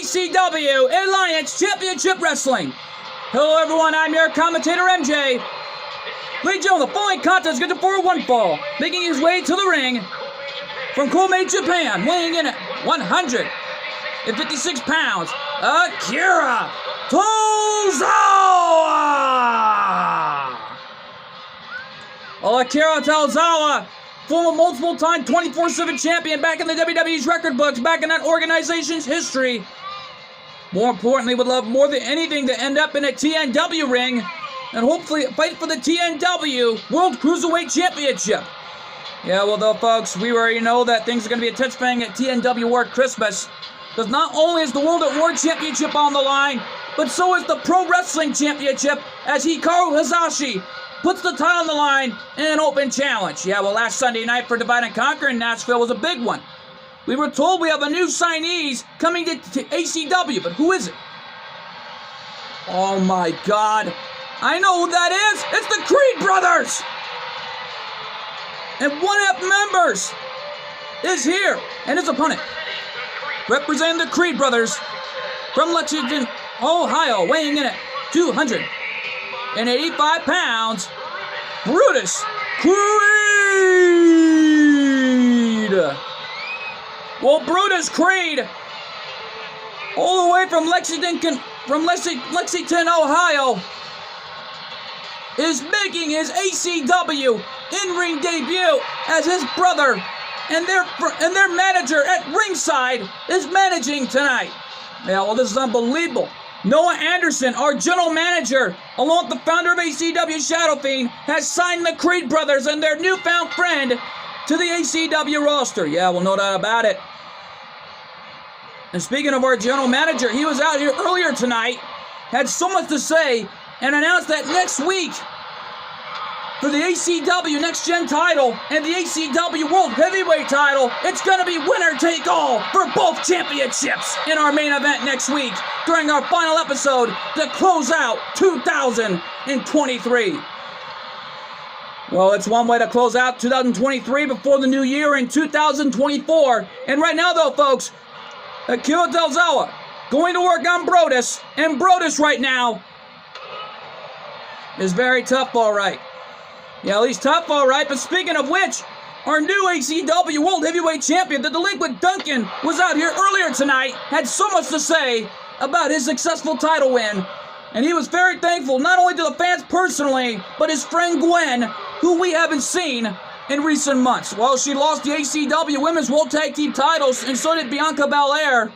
ECW Alliance Championship Wrestling. Hello everyone, I'm your commentator MJ. Ladies and gentlemen, the following contest is scheduled for one fall. Making his way to the ring from Kobe, Japan, weighing in at 156 pounds, Akira Tozawa. Well, Akira Tozawa, former multiple-time 24/7 champion back in the WWE's record books, back in that organization's history. More importantly, would love more than anything to end up in a TNW ring and hopefully fight for the TNW World Cruiserweight Championship. Yeah, well, though, folks, we already know that things are going to be a touch bang at TNW War Christmas. Because not only is the World at War Championship on the line, but so is the Pro Wrestling Championship as Hikaru Hayashi puts the title on the line in an open challenge. Yeah, well, last Sunday night for Divide and Conquer in Nashville was a big one. We were told we have a new signees coming to ACW, but who is it? Oh my God. I know who that is. It's the Creed Brothers. And one of the members is here. And his opponent, representing the Creed Brothers from Lexington, Ohio, weighing in at 285 pounds, Brutus Creed. Well, Brutus Creed, all the way from Lexington, Ohio, is making his ACW in-ring debut as his brother and their manager at ringside is managing tonight. Yeah, well, this is unbelievable. Noah Anderson, our general manager, along with the founder of ACW Shadow Fiend, has signed the Creed Brothers and their newfound friend to the ACW roster. Yeah, well, no doubt about it. And speaking of our general manager, he was out here earlier tonight, had so much to say, and announced that next week, for the ACW Next Gen title and the ACW World Heavyweight title, it's going to be winner take all for both championships in our main event next week during our final episode to close out 2023. Well, it's one way to close out 2023 before the new year in 2024. And right now, though, folks, Akira Tozawa going to work on Brodus, and Brodus right now is very tough, all right. Yeah, he's tough, all right. But speaking of which, our new ACW World Heavyweight Champion, the Delinquent Duncan, was out here earlier tonight, had so much to say about his successful title win. And he was very thankful, not only to the fans personally, but his friend Gwen, who we haven't seen in recent months. Well, she lost the ACW Women's World Tag Team titles, and so did Bianca Belair.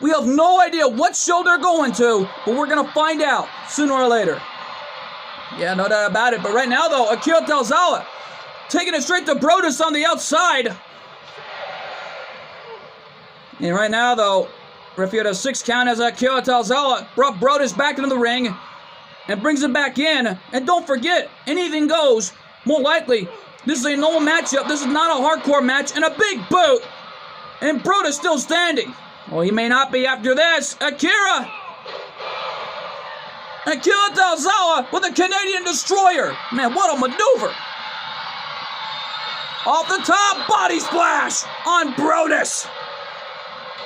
We have no idea what show they're going to, but we're going to find out sooner or later. Yeah, no doubt about it. But right now, though, Akira Tozawa taking it straight to Brodus on the outside. And right now, though, referee had a 6 count as Akira Tozawa brought Brodus back into the ring and brings him back in. And don't forget, anything goes. More likely, this is a normal matchup. This is not a hardcore match. And a big boot. And Brodus still standing. Well, he may not be after this. Akira Tozawa with a Canadian Destroyer. Man, what a maneuver. Off the top, body splash on Brodus.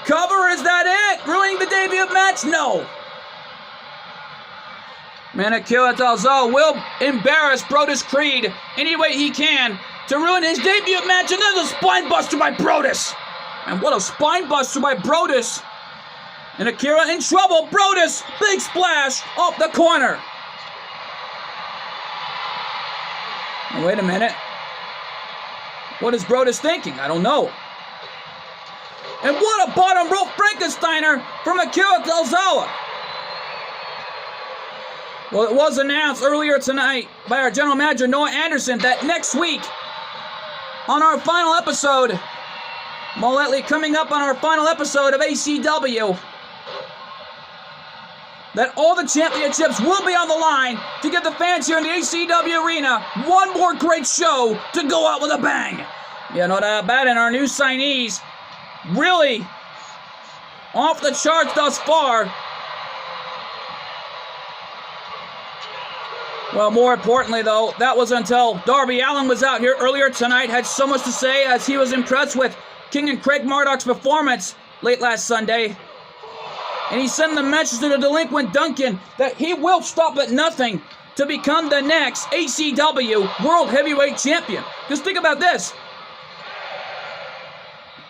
Cover, is that it? Ruining the debut match? No. Man, Akira Tozawa will embarrass Brodus Creed any way he can to ruin his debut match, and then a spine buster by Brodus. And what a spine buster by Brodus. And Akira in trouble. Brodus, big splash off the corner. Now, wait a minute. What is Brodus thinking? I don't know. And what a bottom rope Frankensteiner from Akira Tozawa. Well, it was announced earlier tonight by our general manager, Noah Anderson, that next week, on our final episode, more likely coming up on our final episode of ACW, that all the championships will be on the line to give the fans here in the ACW arena one more great show to go out with a bang. Yeah, no doubt about it. Our new signees really off the charts thus far. Well, more importantly, though, that was until Darby Allin was out here earlier tonight, had so much to say as he was impressed with King and Craig Marduk's performance late last Sunday. And he sent the message to the delinquent Duncan that he will stop at nothing to become the next ACW World Heavyweight Champion. Just think about this.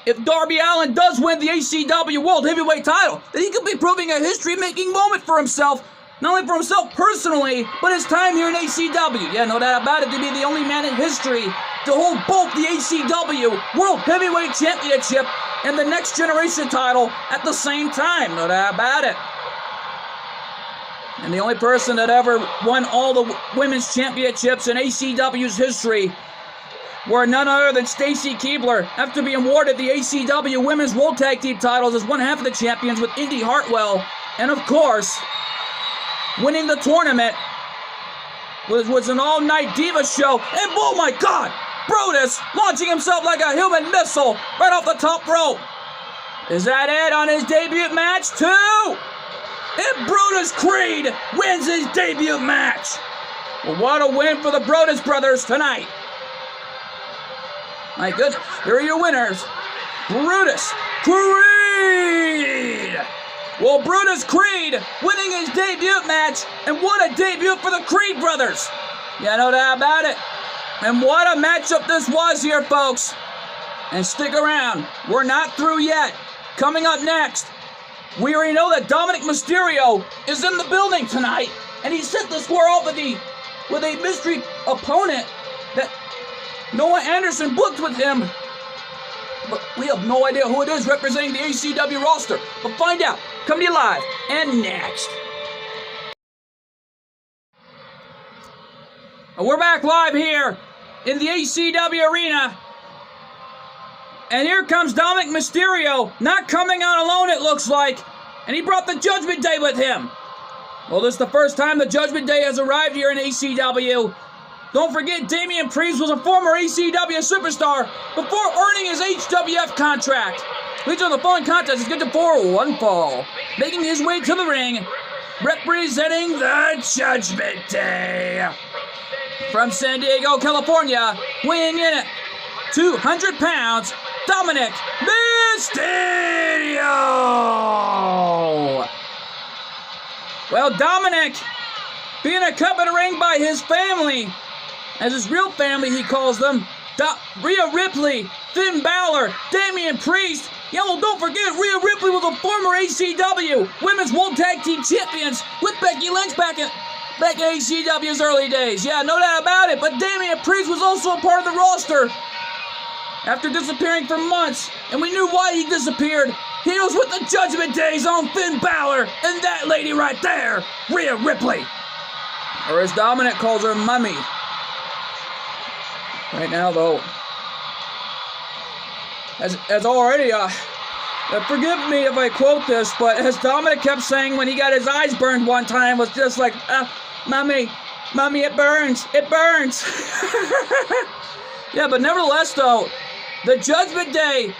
If Darby Allin does win the ACW World Heavyweight title, then he could be proving a history-making moment for himself. Not only for himself personally, but his time here in ACW. Yeah, no doubt about it, to be the only man in history to hold both the ACW World Heavyweight Championship and the Next Generation title at the same time. No doubt about it. And the only person that ever won all the women's championships in ACW's history were none other than Stacy Keibler, after being awarded the ACW Women's World Tag Team titles as one half of the champions with Indy Hartwell. And of course, winning the tournament was an all-night diva show. And oh my God, Brutus launching himself like a human missile right off the top rope. Is that it on his debut match too? And Brutus Creed wins his debut match. Well, what a win for the Brutus brothers tonight. My goodness, here are your winners, Brutus Creed. Well, Brutus Creed winning his debut match, and what a debut for the Creed brothers. Yeah, no doubt about it. And what a matchup this was here, folks. And stick around, we're not through yet. Coming up next, we already know that Dominic Mysterio is in the building tonight, and he set the square off with a mystery opponent that Noah Anderson booked with him, but we have no idea who it is representing the ACW roster. But find out, coming to you live and next. And we're back live here in the ACW arena. And here comes Dominic Mysterio, not coming out alone it looks like, and he brought the Judgment Day with him. Well, this is the first time the Judgment Day has arrived here in ACW. Don't forget, Damian Priest was a former ACW superstar before earning his HWF contract. Leads on the following contest is good for one fall. Making his way to the ring, representing the Judgment Day. From San Diego, California, weighing in at 200 pounds, Dominic Mysterio. Well, Dominic, being kept in the ring by his family, as his real family he calls them, Rhea Ripley, Finn Balor, Damian Priest. Yeah, well, don't forget, Rhea Ripley was a former ACW Women's World Tag Team Champions with Becky Lynch back in ACW's early days. Yeah, no doubt about it, but Damian Priest was also a part of the roster after disappearing for months, and we knew why he disappeared. He was with the Judgment Day's own Finn Balor, and that lady right there, Rhea Ripley. Or as Dominic calls her, Mummy. Right now, though, as already, forgive me if I quote this, but as Dominic kept saying when he got his eyes burned one time, was just like, Mommy, it burns, it burns. Yeah, but nevertheless, though, the Judgment Day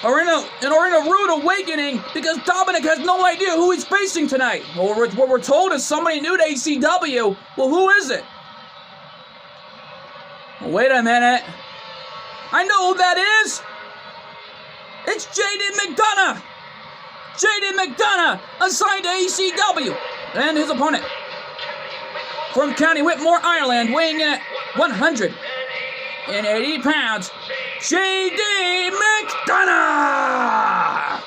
are in a rude awakening because Dominic has no idea who he's facing tonight. Well, what we're told is somebody new to ACW. Well, who is it? Wait a minute. I know who that is. It's JD McDonough. JD McDonough assigned to ACW. And his opponent from County Whitmore, Ireland, weighing in at 180 pounds, JD McDonough.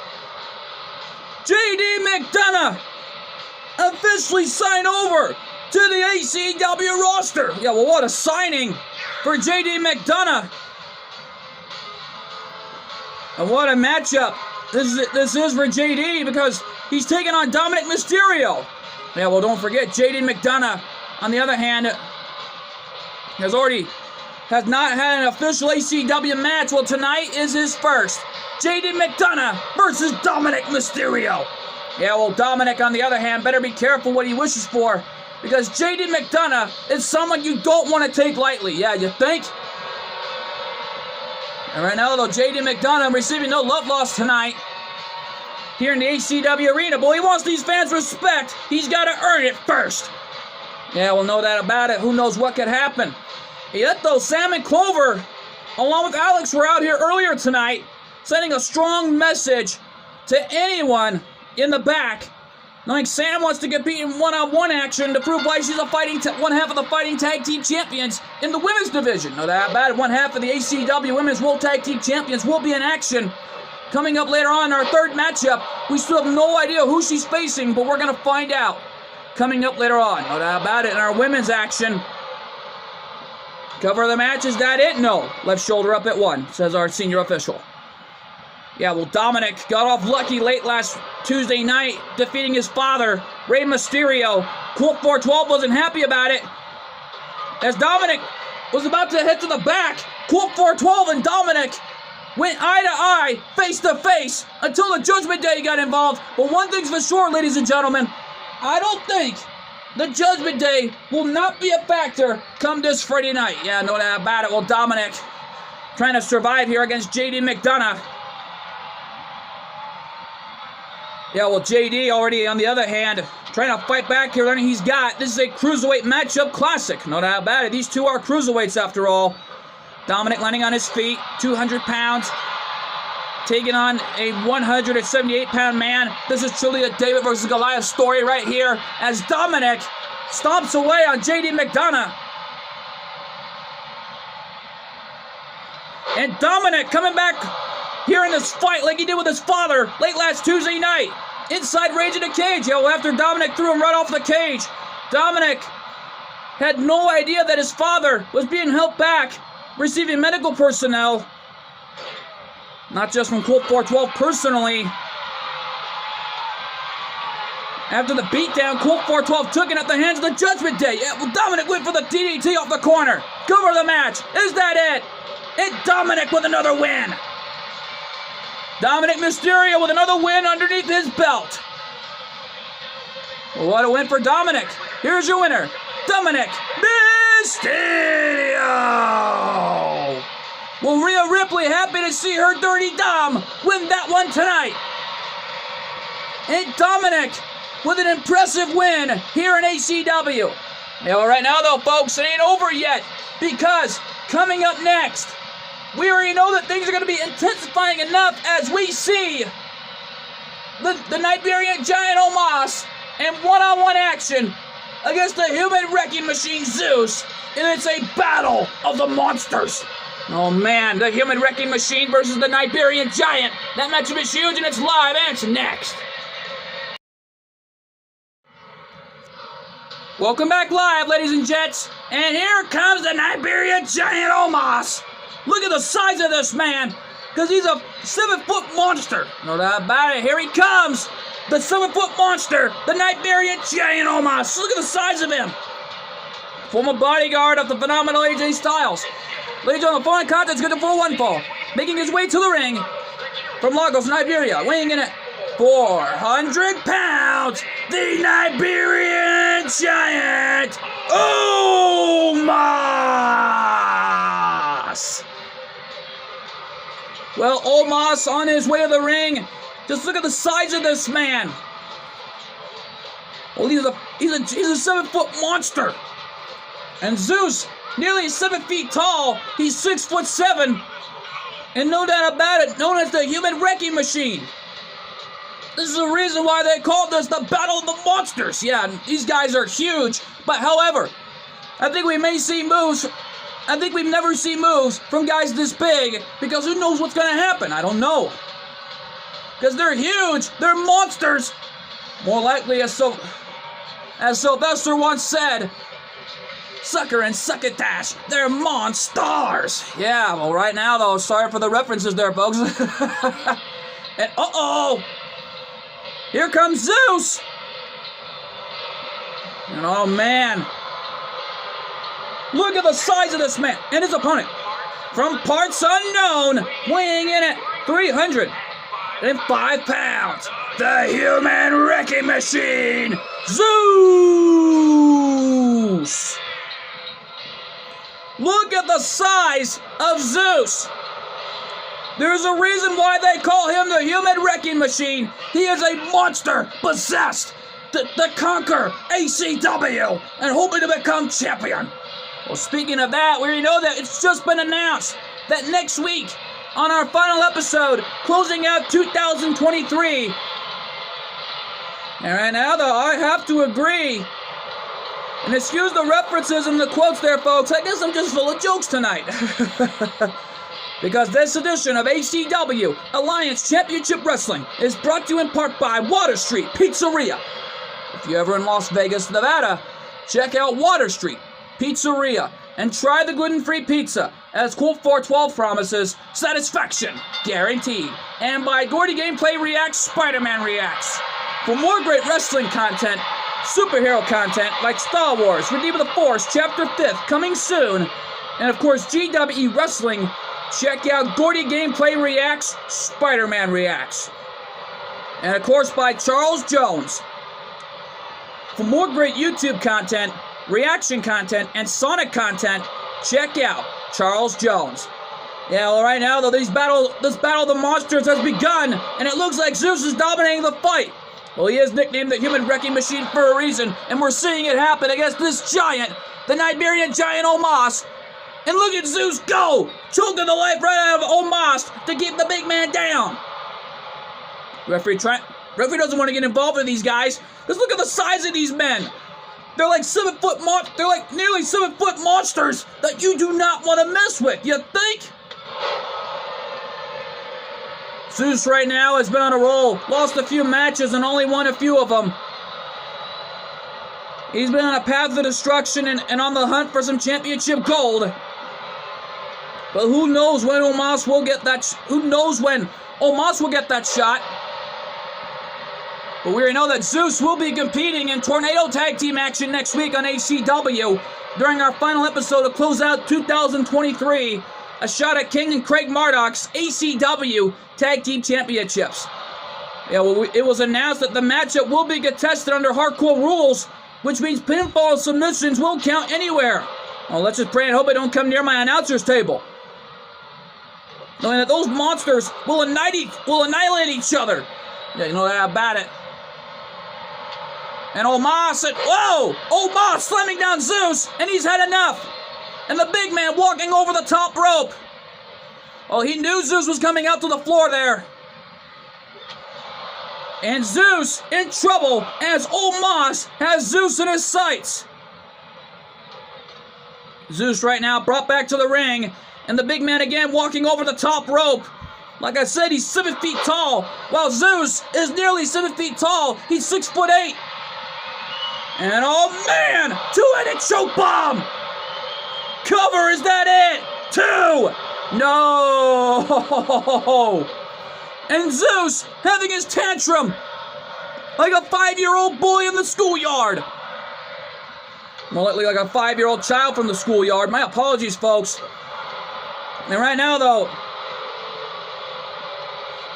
JD McDonough officially signed over to the ACW roster. Yeah, well, what a signing for JD McDonough. And what a matchup this is for JD, because he's taking on Dominic Mysterio. Yeah, well, don't forget, JD McDonough, on the other hand, has not had an official ACW match. Well, tonight is his first. JD McDonough versus Dominic Mysterio. Yeah, well, Dominic, on the other hand, better be careful what he wishes for, because JD McDonough is someone you don't want to take lightly. Yeah, you think? And right now, though, JD McDonough receiving no love loss tonight here in the ACW arena. Boy, he wants these fans' respect. He's got to earn it first. Yeah, well, no doubt about it. Who knows what could happen? Yet, though, Sam and Clover, along with Alex, were out here earlier tonight sending a strong message to anyone in the back, knowing Sam wants to compete in one-on-one action to prove why she's one half of the Fighting Tag Team Champions in the women's division. No doubt about it, one half of the ACW Women's World Tag Team Champions will be in action. Coming up later on in our third matchup, we still have no idea who she's facing, but we're going to find out coming up later on. No doubt about it, in our women's action. Cover of the match, is that it? No. Left shoulder up at 1, says our senior official. Yeah, well, Dominic got off lucky late last Tuesday night, defeating his father, Rey Mysterio. Colt 412 wasn't happy about it. As Dominic was about to head to the back, Colt 412 and Dominic went eye to eye, face to face, until the Judgment Day got involved. But one thing's for sure, ladies and gentlemen, I don't think the Judgment Day will not be a factor come this Friday night. Yeah, no doubt about it. Well, Dominic trying to survive here against JD McDonough. Yeah, well, JD already, on the other hand, trying to fight back here, learning he's got. This is a Cruiserweight matchup classic. No doubt about it. These two are Cruiserweights after all. Dominic landing on his feet, 200 pounds, taking on a 178-pound man. This is truly a David versus Goliath story right here, as Dominic stomps away on JD McDonough. And Dominic coming back here in this fight like he did with his father late last Tuesday night. Inside Rage in the cage. Yeah, well, after Dominic threw him right off the cage, Dominic had no idea that his father was being held back, receiving medical personnel. Not just from Colt 412 personally. After the beatdown, Colt 412 took it at the hands of the Judgment Day. Yeah, well, Dominic went for the DDT off the corner. Cover the match. Is that it? And Dominic with another win. Dominic Mysterio with another win underneath his belt. Well, what a win for Dominic. Here's your winner, Dominic Mysterio. Well, Rhea Ripley, happy to see her Dirty Dom win that one tonight. And Dominic with an impressive win here in ACW. Yeah, well, right now, though, folks, it ain't over yet, because coming up next, we already know that things are going to be intensifying enough as we see the Nigerian Giant Omos in one-on-one action against the Human Wrecking Machine Zeus, and it's a battle of the monsters. Oh man, the Human Wrecking Machine versus the Nigerian Giant. That matchup is huge, and it's live, and it's next. Welcome back live, ladies and gents, and here comes the Nigerian Giant Omos. Look at the size of this man, because he's a 7-foot monster. No doubt about it. Here he comes, the 7-foot monster, the Nigerian Giant Omos. Look at the size of him. Former bodyguard of the phenomenal AJ Styles. Ladies on the phone contest, good to 4-1 making his way to the ring from Lagos, Nigeria, weighing in at 400 pounds, the Nigerian Giant Omos. Well, Omos on his way to the ring. Just look at the size of this man. Well, he's a 7-foot monster. And Zeus, nearly 7 feet tall. He's 6'7", and no doubt about it, known as the Human Wrecking Machine. This is the reason why they called this the Battle of the Monsters. Yeah, these guys are huge. But however, I think we may see moves. I think we've never seen moves from guys this big, because who knows what's going to happen? I don't know. Because they're huge. They're monsters. More likely, as Sylvester once said, sucker and succotash, they're monsters. Yeah, well, right now, though, sorry for the references there, folks. And uh-oh, here comes Zeus. And oh, man. Look at the size of this man and his opponent. From parts unknown, weighing in at 305 pounds, the Human Wrecking Machine, Zeus. Look at the size of Zeus. There's a reason why they call him the Human Wrecking Machine. He is a monster possessed to conquer ACW and hoping to become champion. Well, speaking of that, we already know that it's just been announced that next week on our final episode, closing out 2023. And right now, though, I have to agree. And excuse the references and the quotes there, folks. I guess I'm just full of jokes tonight. Because this edition of ACW Alliance Championship Wrestling is brought to you in part by Water Street Pizzeria. If you're ever in Las Vegas, Nevada, check out Water Street Pizzeria and try the gluten-free pizza. As Colt 412 promises, satisfaction guaranteed. And by Gordy Gameplay Reacts, Spider-Man Reacts. For more great wrestling content, superhero content like Star Wars, Redeem of the Force, Chapter 5th, coming soon, and of course GWE Wrestling, check out Gordy Gameplay Reacts, Spider-Man Reacts. And of course by Charles Jones. For more great YouTube content, reaction content, and Sonic content, check out Charles Jones. Yeah, well, right now, though, this battle of the monsters has begun, and it looks like Zeus is dominating the fight. Well, he is nicknamed the Human Wrecking Machine for a reason, and we're seeing it happen against this giant, the Nigerian giant Omos. And look at Zeus go! Choking the life right out of Omos to keep the big man down. Referee doesn't want to get involved with these guys. Just look at the size of these men. They're like they're like nearly 7-foot monsters that you do not want to mess with, you think? Zeus right now has been on a roll, lost a few matches and only won a few of them. He's been on a path of destruction and on the hunt for some championship gold. But who knows when Omos will get that shot. But we already know that Zeus will be competing in Tornado Tag Team action next week on ACW during our final episode to close out 2023. A shot at King and Craig Marduk's ACW Tag Team Championships. Yeah, well, it was announced that the matchup will be contested under hardcore rules, which means pinfall submissions will count anywhere. Well, let's just pray and hope I don't come near my announcer's table. Knowing that those monsters will annihilate each other. Yeah, you know that about it. And Omos slamming down Zeus, and he's had enough. And the big man walking over the top rope. Well, he knew Zeus was coming out to the floor there. And Zeus in trouble as Omos has Zeus in his sights. Zeus right now brought back to the ring. And the big man again walking over the top rope. Like I said, he's 7 feet tall. While Zeus is nearly 7 feet tall. He's 6'8". And oh man! Two-headed choke bomb! Cover, is that it? 2! No! And Zeus having his tantrum like a 5-year-old boy in the schoolyard. More likely like a 5-year-old child from the schoolyard. My apologies, folks. And right now, though,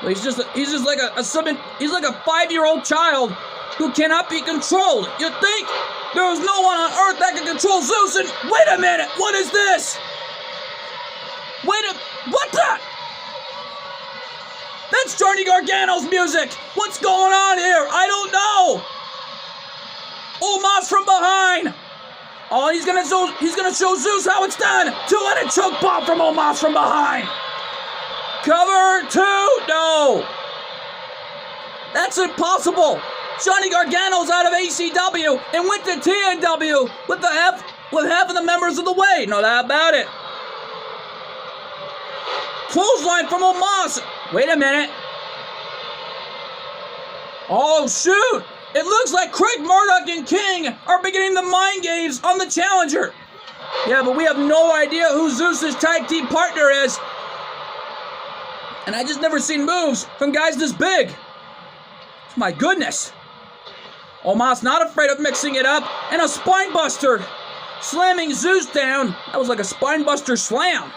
he's just like a 5-year-old child who cannot be controlled. You think there was no one on earth that can control Zeus? And wait a minute, what is this? What the? That's Johnny Gargano's music. What's going on here? I don't know. Omos from behind. Oh, he's gonna show Zeus how it's done. Two-headed choke bomb from Omos from behind. Cover 2. No. That's impossible. Johnny Gargano's out of ACW and went to TNW with half of the members of the way. No doubt about it. Clothesline from Omos. Wait a minute. Oh, shoot. It looks like Craig Marduk and King are beginning the mind games on the challenger. Yeah, but we have no idea who Zeus's tag team partner is. And I just never seen moves from guys this big. My goodness. Omos not afraid of mixing it up. And a spine buster. Slamming Zeus down. That was like a spine buster slam.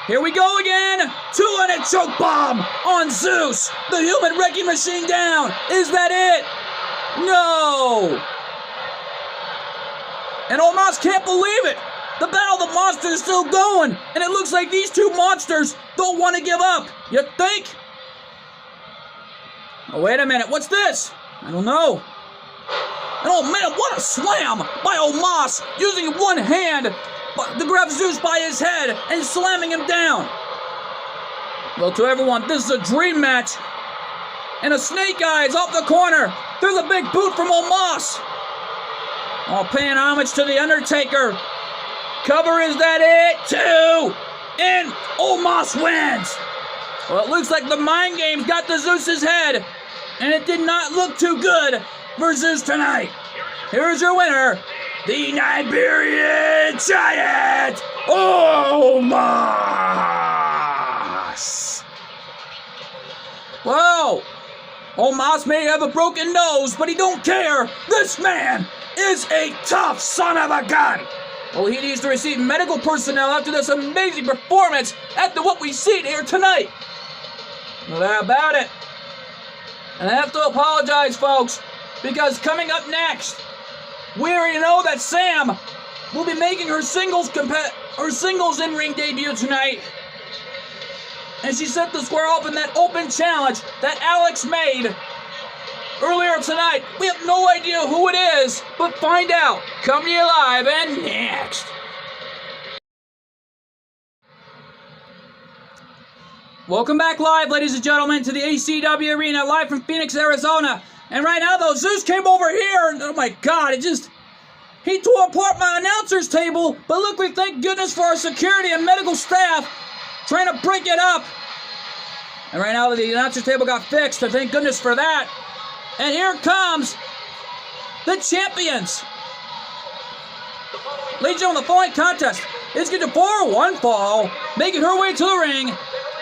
Here we go again. Two-headed choke bomb on Zeus. The Human Wrecking Machine down. Is that it? No. And Omos can't believe it. The Battle of the Monsters is still going. And it looks like these two monsters don't want to give up. You think? Oh, wait a minute. What's this? I don't know. And oh, man, what a slam by Omos using one hand to grab Zeus by his head and slamming him down. Well, to everyone, this is a dream match. And a Snake Eyes off the corner. There's a big boot from Omos. All paying homage to The Undertaker. Cover, is that it? 2. And Omos wins. Well, it looks like the mind games got to Zeus's head. And it did not look too good for Zeus tonight. Here's your winner, the Iberian Giant, Omos. Whoa. Omos may have a broken nose, but he don't care. This man is a tough son of a gun. Well, he needs to receive medical personnel after this amazing performance after what we see here tonight. No doubt about it. And I have to apologize, folks, because coming up next, we already know that Sam will be making her singles in-ring debut tonight. And she set the square off in that open challenge that Alex made earlier tonight. We have no idea who it is, but find out. Come to you live and next. Welcome back live, ladies and gentlemen, to the ACW Arena, live from Phoenix, Arizona. And right now, though, Zeus came over here, and oh my God, he tore apart my announcer's table. But look, we thank goodness for our security and medical staff trying to break it up. And right now, the announcer's table got fixed, and thank goodness for that. And here comes the champions. Ladies and gentlemen, the following contest is going to 4-1 fall, making her way to the ring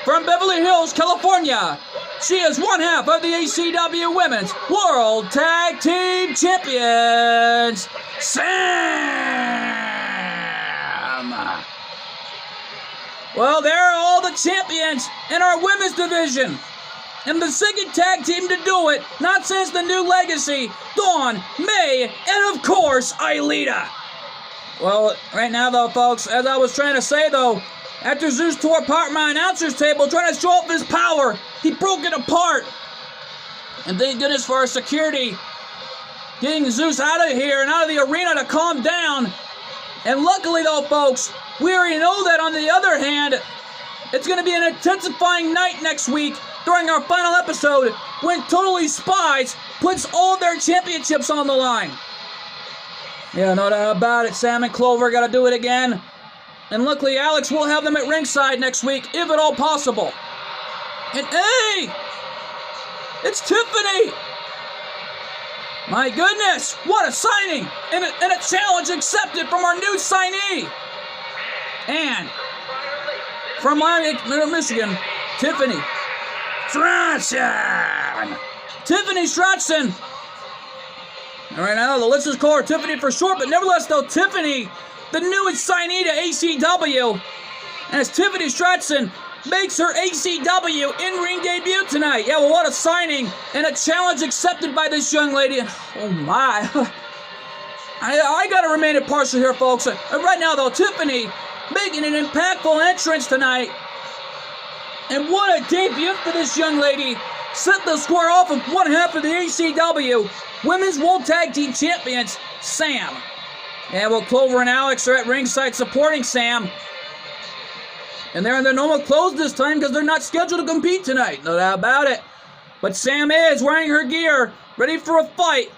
from Beverly Hills, California. She is one half of the ACW Women's World Tag Team Champions, Sam. Well, there are all the champions in our women's division. And the second tag team to do it, not since the New Legacy, Dawn, May, and of course, Aelita. Well, right now though, folks, as I was trying to say though, after Zeus tore apart my announcer's table trying to show off his power, he broke it apart. And thank goodness for our security getting Zeus out of here and out of the arena to calm down. And luckily though, folks, we already know that on the other hand, it's going to be an intensifying night next week during our final episode when Totally Spies puts all their championships on the line. Yeah, no doubt about it. Sam and Clover got to do it again. And luckily, Alex will have them at ringside next week, if at all possible. And hey! It's Tiffany! My goodness! What a signing! And a challenge accepted from our new signee! And from Michigan, Tiffany Stratton! Tiffany Stratton! And right now, the listeners call her Tiffany for short, but nevertheless, though, Tiffany, the newest signee to ACW, as Tiffany Stratton makes her ACW in-ring debut tonight. Yeah, well, what a signing, and a challenge accepted by this young lady. Oh, my. I got to remain impartial here, folks. Right now, though, Tiffany making an impactful entrance tonight. And what a debut for this young lady. Set the square off of one half of the ACW Women's World Tag Team Champions, Sam. Yeah, well, Clover and Alex are at ringside supporting Sam. And they're in their normal clothes this time because they're not scheduled to compete tonight. No doubt about it. But Sam is wearing her gear, ready for a fight.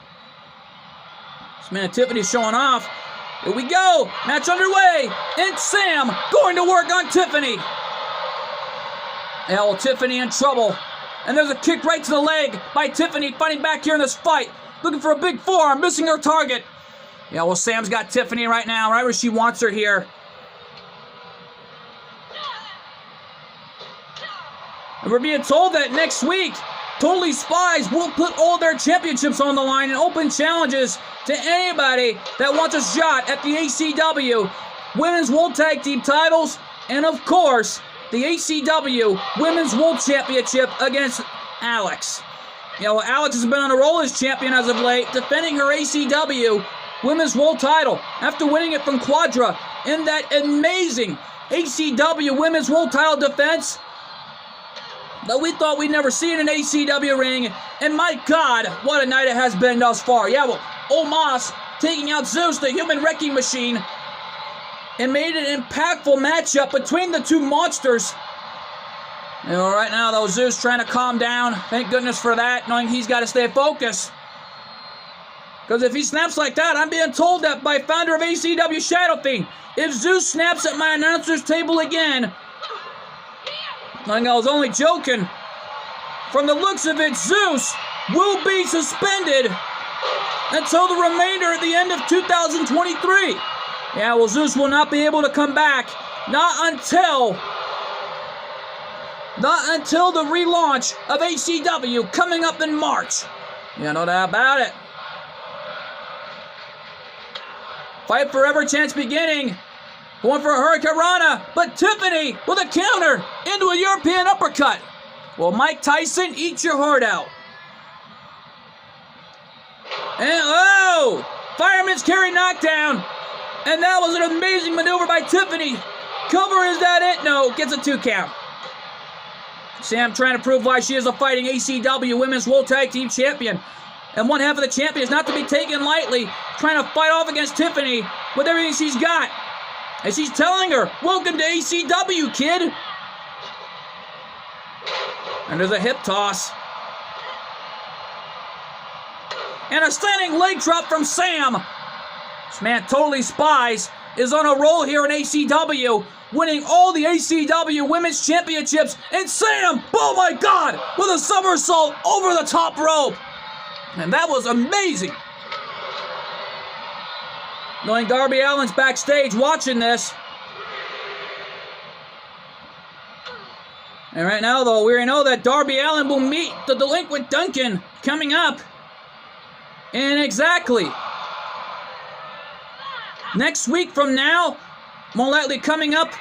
This man Tiffany's showing off. Here we go. Match underway. And Sam going to work on Tiffany. Yeah, well, Tiffany in trouble. And there's a kick right to the leg by Tiffany fighting back here in this fight. Looking for a big forearm, missing her target. Yeah, well, Sam's got Tiffany right now, right where she wants her here. And we're being told that next week, Totally Spies will put all their championships on the line and open challenges to anybody that wants a shot at the ACW Women's World Tag Team titles. And of course, the ACW Women's World Championship against Alex. You know, Alex has been on a roll as champion as of late, defending her ACW Women's World title after winning it from Quadra in that amazing ACW Women's World title defense that we thought we'd never see in an ACW ring. And my God, what a night it has been thus far. Yeah, well, Omos taking out Zeus, the human wrecking machine, and made an impactful matchup between the two monsters. You know, right now, though, Zeus trying to calm down. Thank goodness for that, knowing he's got to stay focused. Because if he snaps like that, I'm being told that by founder of ACW Shadow Fiend. If Zeus snaps at my announcer's table again, I was only joking. From the looks of it, Zeus will be suspended until the remainder at the end of 2023. Yeah, well, Zeus will not be able to come back. Not until the relaunch of ACW coming up in March. Yeah, no doubt about it. Fight forever chance beginning. Going for a Hurricane Rana, but Tiffany with a counter into a European uppercut. Well, Mike Tyson, eat your heart out. And oh, Fireman's Carry knockdown. And that was an amazing maneuver by Tiffany. Cover, is that it? No, gets a 2 count. Sam trying to prove why she is a fighting ACW Women's World Tag Team Champion. And one half of the champion is not to be taken lightly, trying to fight off against Tiffany with everything she's got. And she's telling her, welcome to ACW, kid. And there's a hip toss. And a standing leg drop from Sam. This man totally spies, is on a roll here in ACW, winning all the ACW Women's Championships. And Sam, oh my God, with a somersault over the top rope. And that was amazing. Knowing Darby Allin's backstage watching this. And right now, though, we already know that Darby Allin will meet the delinquent Duncan coming up in exactly next week from now, more likely coming up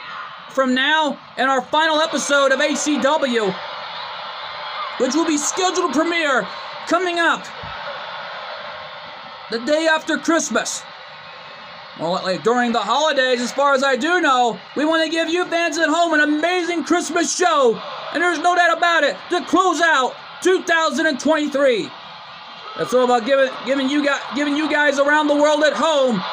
from now in our final episode of ACW, which will be scheduled to premiere coming up the day after Christmas. Well, like during the holidays, as far as I do know, we want to give you fans at home an amazing Christmas show, and there's no doubt about it, to close out 2023. That's all about giving you guys around the world at home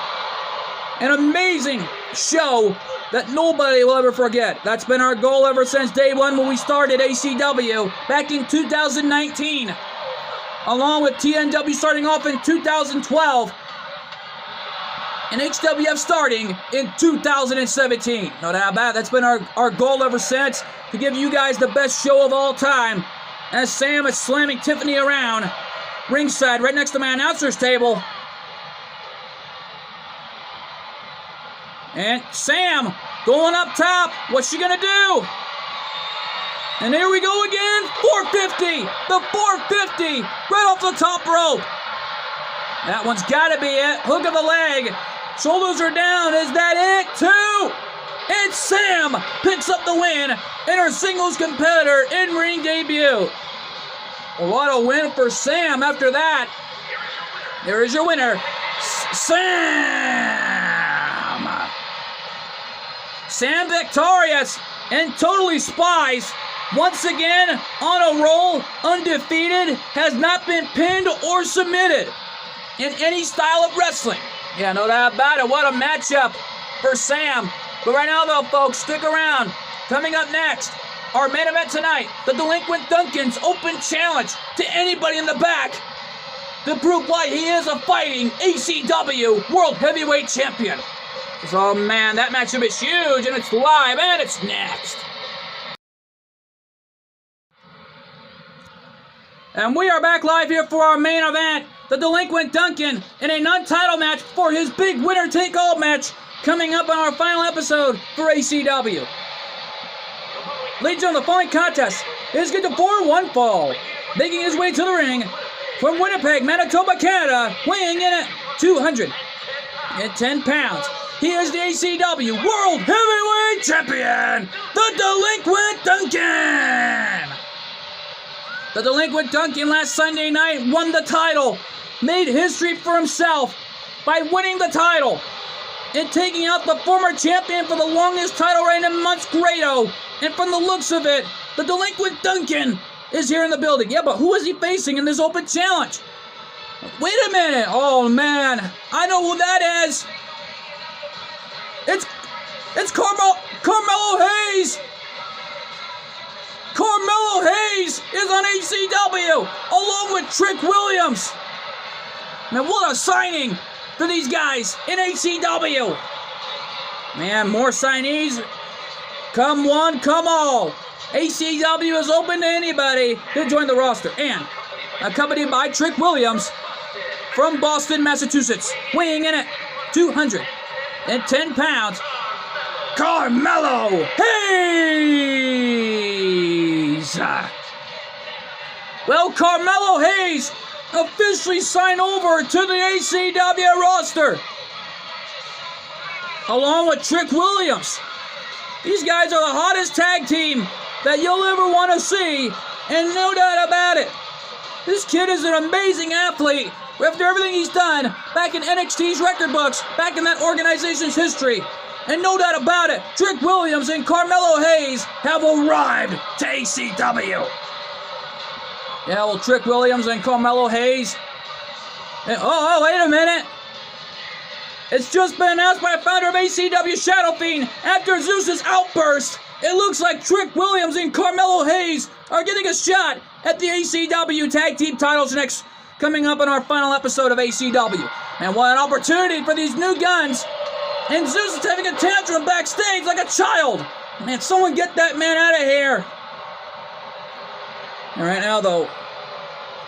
an amazing show that nobody will ever forget. That's been our goal ever since day one when we started ACW back in 2019, along with TNW starting off in 2012. And HWF starting in 2017. No doubt about it. That's been our goal ever since, to give you guys the best show of all time. As Sam is slamming Tiffany around ringside right next to my announcer's table. And Sam going up top. What's she going to do? And here we go again. 450. The 450 right off the top rope. That one's got to be it. Hook of the leg. Shoulders are down. Is that it? 2. And Sam picks up the win in her singles competitor in-ring debut. Well, what a win for Sam after that. There is your winner, Sam. Sam victorious and totally spies. Once again, on a roll, undefeated, has not been pinned or submitted in any style of wrestling. Yeah, no doubt about it. What a matchup for Sam. But right now, though, folks, stick around. Coming up next, our main event tonight, the Delinquent Duncan's open challenge to anybody in the back to prove why he is a fighting ACW World Heavyweight Champion. So, man, that matchup is huge, and it's live, and it's next. And we are back live here for our main event. The Delinquent Duncan in a non-title match for his big winner-take-all match coming up on our final episode for ACW. Ladies and gentlemen, the following contest is good to 4-1 fall. Making his way to the ring from Winnipeg, Manitoba, Canada, weighing in at 210 pounds. He is the ACW World Heavyweight Champion, the Delinquent Duncan. The Delinquent Duncan last Sunday night won the title, made history for himself by winning the title and taking out the former champion for the longest title reign in months, Grado. And from the looks of it, the Delinquent Duncan is here in the building. Yeah, but who is he facing in this open challenge? Wait a minute. Oh, man. I know who that is. It's Carmelo Hayes. Carmelo Hayes is on ACW along with Trick Williams. Man, what a signing for these guys in ACW. Man, more signees. Come one, come all. ACW is open to anybody to join the roster. And accompanied by Trick Williams from Boston, Massachusetts, weighing in at 210 pounds, Carmelo Hayes. Well, Carmelo Hayes officially signed over to the ACW roster, along with Trick Williams. These guys are the hottest tag team that you'll ever want to see, and no doubt about it. This kid is an amazing athlete. After everything he's done back in NXT's record books, back in that organization's history. And no doubt about it, Trick Williams and Carmelo Hayes have arrived to ACW. Yeah, well, Trick Williams and Carmelo Hayes. Oh, wait a minute. It's just been announced by a founder of ACW, Shadow Fiend, after Zeus's outburst. It looks like Trick Williams and Carmelo Hayes are getting a shot at the ACW Tag Team titles next, coming up in our final episode of ACW. And what an opportunity for these new guns. And Zeus is having a tantrum backstage like a child. Man, someone get that man out of here. And right now, though,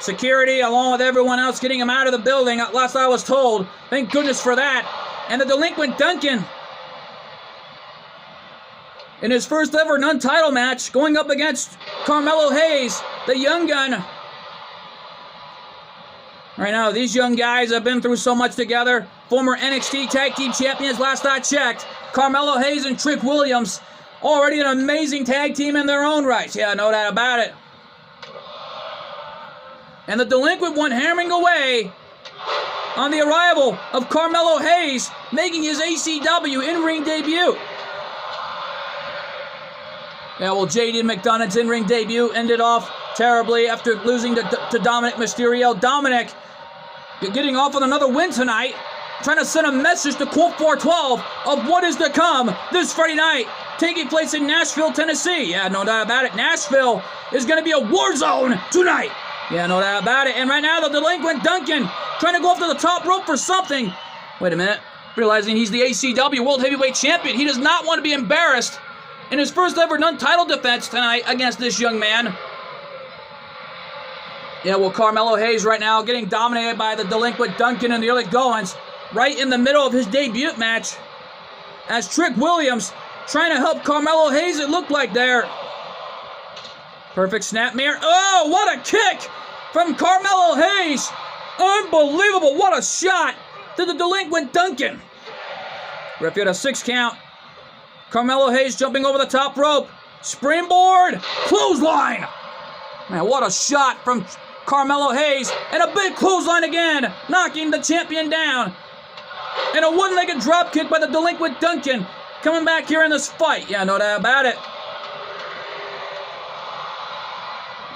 security, along with everyone else, getting him out of the building, at last I was told. Thank goodness for that. And the delinquent Duncan, in his first ever non-title match, going up against Carmelo Hayes, the young gun. Right now, these young guys have been through so much together. Former NXT Tag Team Champions, last I checked. Carmelo Hayes and Trick Williams, already an amazing tag team in their own right. Yeah, no doubt about it. And the delinquent one hammering away on the arrival of Carmelo Hayes, making his ACW in-ring debut. Yeah, well, JD McDonough's in-ring debut ended off terribly after losing to Dominic Mysterio. Dominic getting off with another win tonight, trying to send a message to Colt 412 of what is to come this Friday night, taking place in Nashville, Tennessee. Yeah, no doubt about it. Nashville is going to be a war zone tonight. Yeah, no doubt about it. And right now, the delinquent Duncan trying to go up to the top rope for something. Wait a minute. Realizing he's the ACW World Heavyweight Champion, he does not want to be embarrassed in his first ever non-title defense tonight against this young man. Yeah, well, Carmelo Hayes right now getting dominated by the delinquent Duncan in the early goings, right in the middle of his debut match, as Trick Williams trying to help Carmelo Hayes, it looked like there. Perfect snap mirror. Oh, what a kick from Carmelo Hayes. Unbelievable. What a shot to the delinquent Duncan. Referee at a 6 count. Carmelo Hayes jumping over the top rope. Springboard. Clothesline. Man, what a shot from Carmelo Hayes. And a big clothesline again, knocking the champion down. And a one-legged drop kick by the delinquent Duncan coming back here in this fight. Yeah, no doubt about it.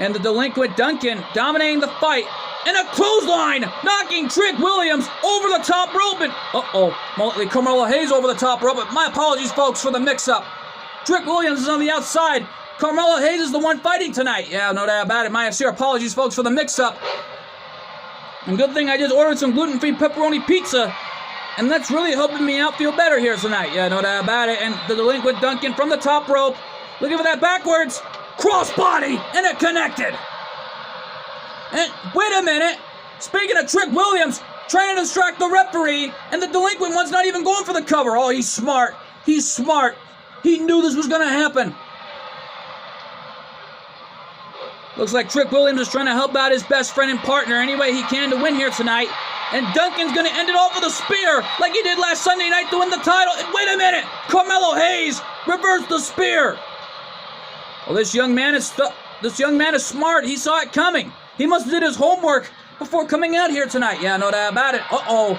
And the delinquent Duncan dominating the fight. And a clothesline, knocking Trick Williams over the top rope. And, Carmelo Hayes over the top rope. My apologies, folks, for the mix-up. Trick Williams is on the outside. Carmelo Hayes is the one fighting tonight. Yeah, no doubt about it. My sincere apologies, folks, for the mix-up. And good thing I just ordered some gluten-free pepperoni pizza. And that's really helping me out feel better here tonight. Yeah, no doubt about it. And the delinquent Duncan from the top rope. Looking for that backwards. Crossbody, and it connected. And wait a minute. Speaking of Trick Williams, trying to distract the referee, and the delinquent one's not even going for the cover. Oh, he's smart. He's smart. He knew this was going to happen. Looks like Trick Williams is trying to help out his best friend and partner any way he can to win here tonight. And Duncan's going to end it off with a spear like he did last Sunday night to win the title. And wait a minute. Carmelo Hayes reversed the spear. Well, this young man is smart. He saw it coming. He must have did his homework before coming out here tonight. Yeah, no doubt about it. Uh-oh.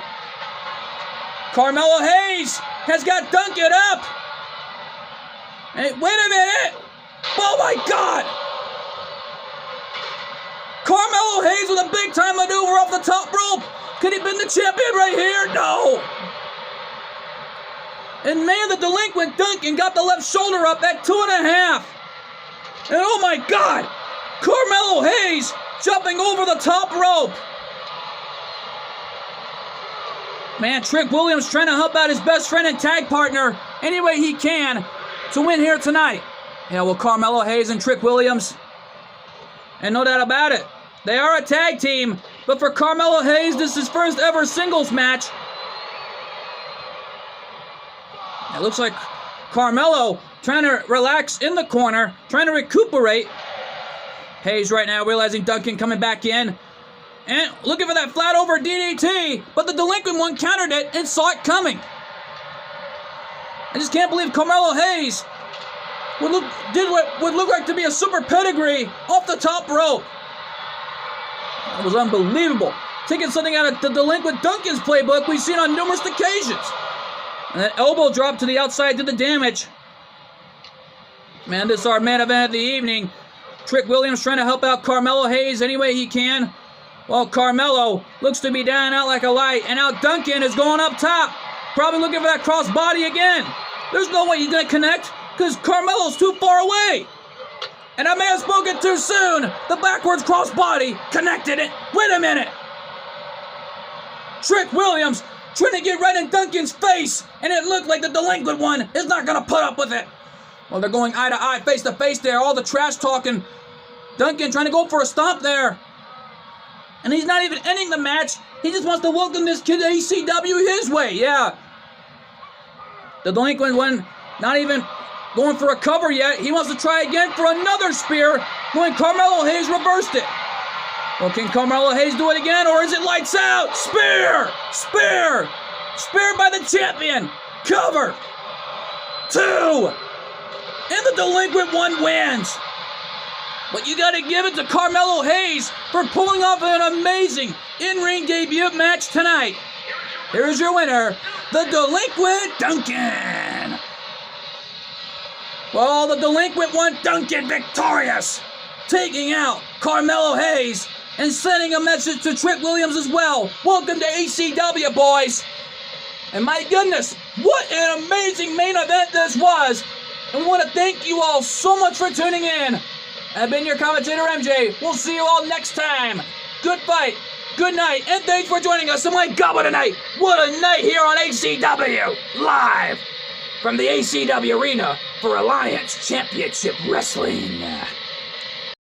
Carmelo Hayes has got Duncan up. Hey, wait a minute. Oh, my God. Carmelo Hayes with a big-time maneuver off the top rope. Could he have been the champion right here? No. And man, the delinquent Duncan got the left shoulder up at 2.5. And oh my God, Carmelo Hayes jumping over the top rope. Man, Trick Williams trying to help out his best friend and tag partner any way he can to win here tonight. Yeah, well, Carmelo Hayes and Trick Williams, and no doubt about it, they are a tag team, but for Carmelo Hayes, this is his first ever singles match. It looks like Carmelo trying to relax in the corner, trying to recuperate. Hayes right now realizing Duncan coming back in. And looking for that flat over DDT, but the delinquent one countered it and saw it coming. I just can't believe Carmelo Hayes did what would look like to be a super pedigree off the top rope. That was unbelievable. Taking something out of the delinquent Duncan's playbook we've seen on numerous occasions. And that elbow drop to the outside did the damage. Man, this is our main event of the evening. Trick Williams trying to help out Carmelo Hayes any way he can. Well, Carmelo looks to be down out like a light, and now Duncan is going up top. Probably looking for that crossbody again. There's no way he's going to connect because Carmelo's too far away. And I may have spoken too soon. The backwards crossbody connected it. Wait a minute. Trick Williams trying to get right in Duncan's face, and it looked like the delinquent one is not going to put up with it. Well, they're going eye to eye, face to face there. All the trash talking. Duncan trying to go for a stomp there. And he's not even ending the match. He just wants to welcome this kid to ECW his way. Yeah. The delinquent one not even going for a cover yet. He wants to try again for another spear when Carmelo Hayes reversed it. Well, can Carmelo Hayes do it again, or is it lights out? Spear! Spear! Spear by the champion. Cover. 2. And the delinquent one wins. But you got to give it to Carmelo Hayes for pulling off an amazing in-ring debut match tonight. Here's your winner, the delinquent Duncan. Well, the delinquent one, Duncan, victorious, taking out Carmelo Hayes and sending a message to Trick Williams as well. Welcome to ECW, boys. And my goodness, what an amazing main event this was. And we want to thank you all so much for tuning in. I've been your commentator, MJ. We'll see you all next time. Good fight, good night, and thanks for joining us. And my God, what a night. What a night here on ACW, live from the ACW Arena for Alliance Championship Wrestling.